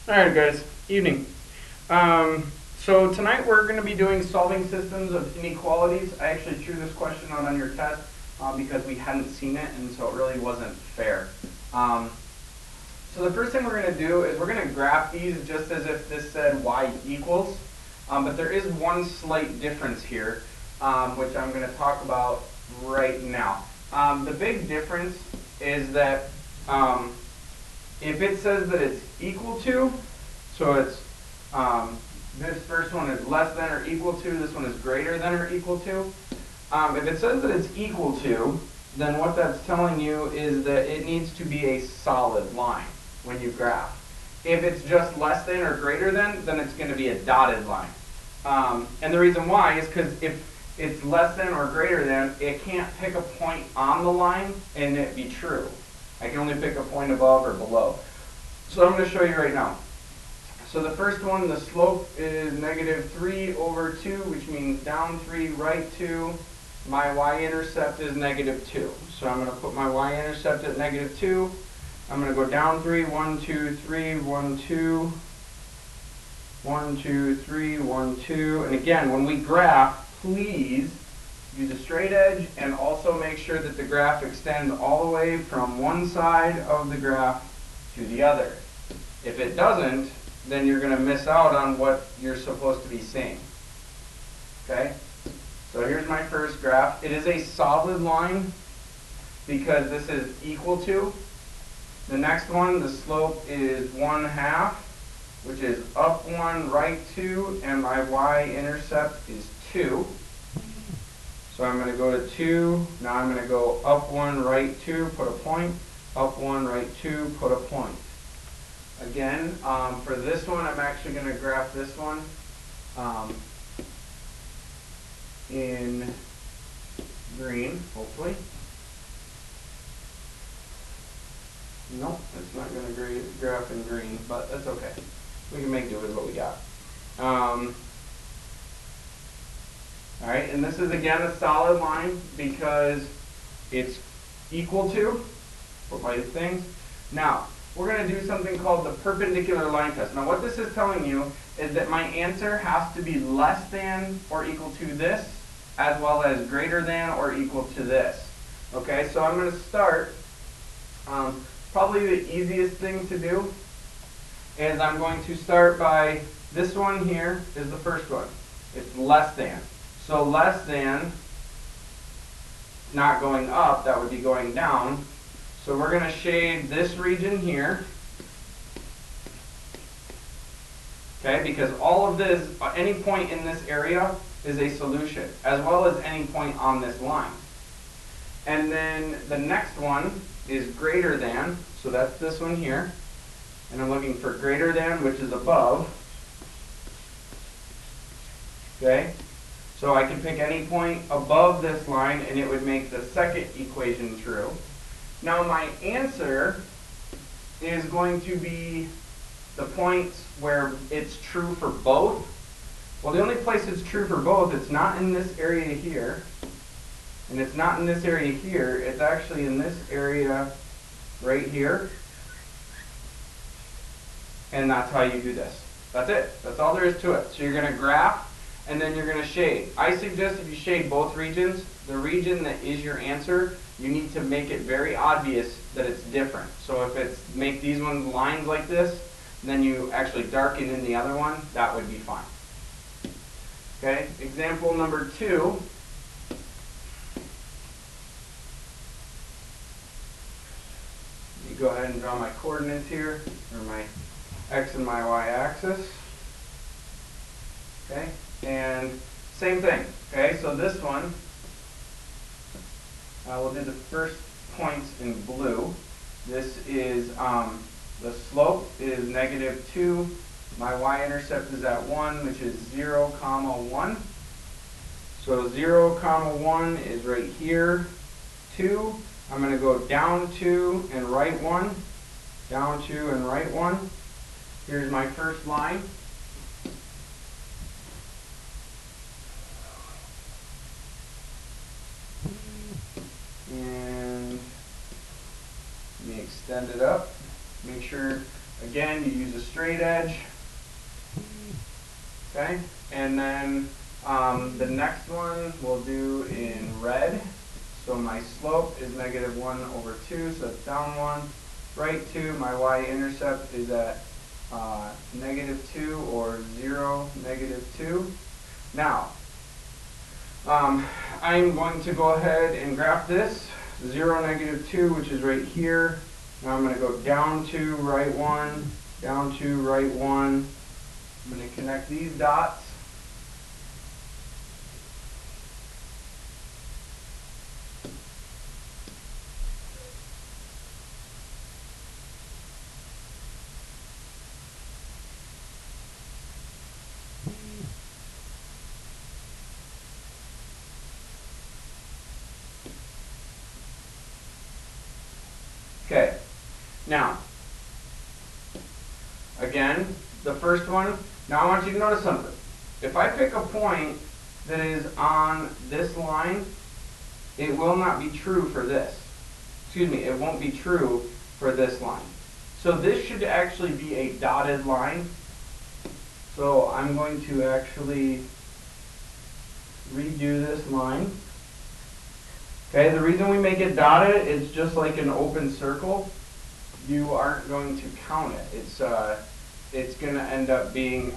Alright guys, evening. So tonight we're going to be doing solving systems of inequalities. I actually threw this question out on your test because we hadn't seen it, and so it really wasn't fair. So the first thing we're going to do is we're going to graph these just as if this said y equals. But there is one slight difference here, which I'm going to talk about right now. The big difference is that if it says that it's equal to, so it's this first one is less than or equal to, this one is greater than or equal to. If it says that it's equal to, then what that's telling you is that it needs to be a solid line when you graph. If it's just less than or greater than, then it's going to be a dotted line. And the reason why is because if it's less than or greater than, it can't pick a point on the line and it be true. I can only pick a point above or below. So I'm going to show you right now. So the first one, the slope is -3/2, which means down 3, right 2. My y-intercept is -2. So I'm going to put my y-intercept at -2. I'm going to go down 3, 1, 2, 3, 1, 2, 1, 2, 3, 1, 2. And again, when we graph, please use a straight edge and also make sure that the graph extends all the way from one side of the graph to the other. If it doesn't, then you're going to miss out on what you're supposed to be seeing. Okay? So here's my first graph. It is a solid line because this is equal to. The next one, the slope is 1/2, which is up 1, right 2, and my y-intercept is 2. So I'm going to go to 2. Now I'm going to go up 1, right 2, put a point. Up 1, right 2, put a point. Again, for this one, I'm actually going to graph this one in green, hopefully. Nope, it's not going to graph in green, but that's okay. We can make do with what we got. Alright, and this is again a solid line because it's equal to, put my things. Now, we're going to do something called the perpendicular line test. Now what this is telling you is that my answer has to be less than or equal to this, as well as greater than or equal to this. Okay, so I'm going to start, probably the easiest thing to do is I'm going to start by, this one here is the first one. It's less than. So less than, not going up, that would be going down. So we're going to shade this region here. Okay, because all of this, any point in this area is a solution, as well as any point on this line. And then the next one is greater than, so that's this one here. And I'm looking for greater than, which is above. Okay? So I can pick any point above this line and it would make the second equation true. Now my answer is going to be the points where it's true for both. Well, the only place it's true for both, it's not in this area here, and it's not in this area here, it's actually in this area right here. And that's how you do this. That's it. That's all there is to it. So you're going to graph and then you're going to shade. I suggest if you shade both regions, the region that is your answer, you need to make it very obvious that it's different. So if it's make these ones lines like this, then you actually darken in the other one, that would be fine. Okay, example number 2. You go ahead and draw my coordinates here, or my x and my y axis. Okay, and same thing. Okay, so this one, we'll do the first points in blue. This is, the slope is -2. My y-intercept is at 1, which is 0, 1. So 0, 1 is right here. 2, I'm going to go down 2 and right 1. Down 2 and right 1. Here's my first line. And let me extend it up. Make sure Again, you use a straight edge. Okay, and then the next one we'll do in red. So my slope is -1/2, so it's down 1, right 2. My y-intercept is at -2 or 0, -2. Now, I'm going to go ahead and graph this, 0, -2, which is right here. Now I'm going to go down 2, right 1, down 2, right 1. I'm going to connect these dots. Okay, now, again, the first one, now I want you to notice something. If I pick a point that is on this line, it will not be true for this. Excuse me, it won't be true for this line. So this should actually be a dotted line. So I'm going to actually redo this line. Okay, the reason we make it dotted, it's just like an open circle. You aren't going to count it. It's going to end up being,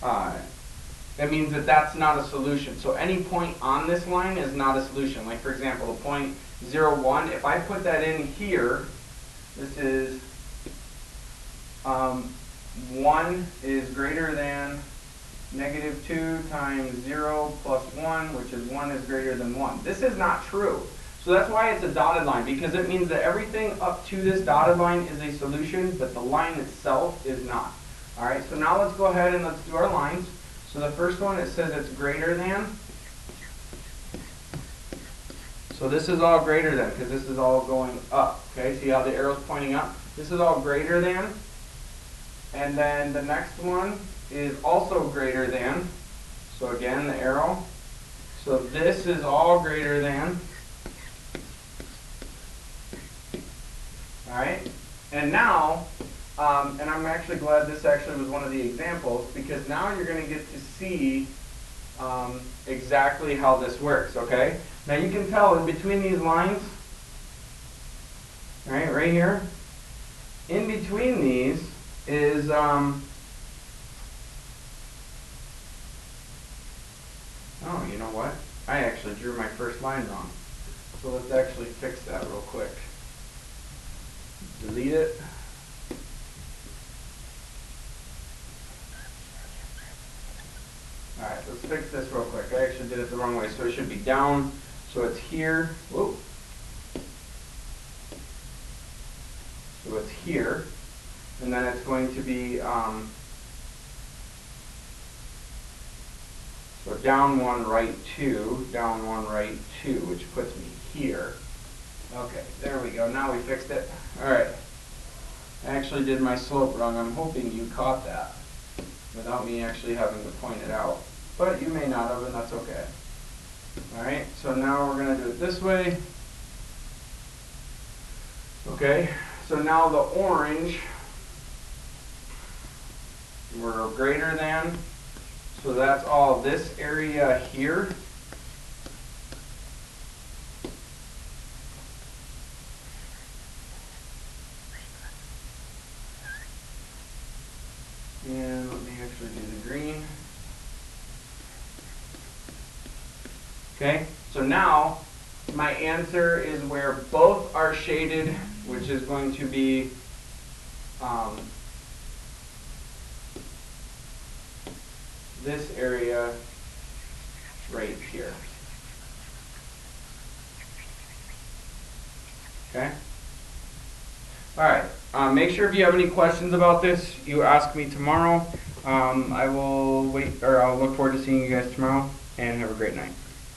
that means that that's not a solution. So any point on this line is not a solution. Like for example, the point 0, 1, if I put that in here, this is 1 is greater than -2 times 0 plus 1, which is 1 is greater than 1. This is not true. So that's why it's a dotted line, because it means that everything up to this dotted line is a solution, but the line itself is not. All right, so now let's go ahead and let's do our lines. So the first one, it says it's greater than. So this is all greater than, because this is all going up. Okay, see how the arrow's pointing up? This is all greater than. And then the next one is also greater than. So again, the arrow. So this is all greater than. All right, and now, and I'm actually glad this actually was one of the examples, because now you're going to get to see exactly how this works, okay? Now you can tell in between these lines, right here, in between these is, oh, you know what? I actually drew my first line wrong. So let's actually fix that real quick. Delete it. Alright, let's fix this real quick. I actually did it the wrong way. So it should be down. So it's here. Whoa. So it's here. And then it's going to be, so down 1, right 2, down 1, right 2, which puts me here. Okay, there we go. Now we fixed it. All right. I actually did my slope wrong. I'm hoping you caught that without me actually having to point it out. But you may not have, and that's okay. All right, so now we're going to do it this way. Okay, so now the orange, we're greater than. So that's all this area here. And let me actually do the green. Okay, so now my answer is where both are shaded, which is going to be this area right here. Okay? All right. Make sure if you have any questions about this, you ask me tomorrow. I will wait, or I'll look forward to seeing you guys tomorrow, and have a great night.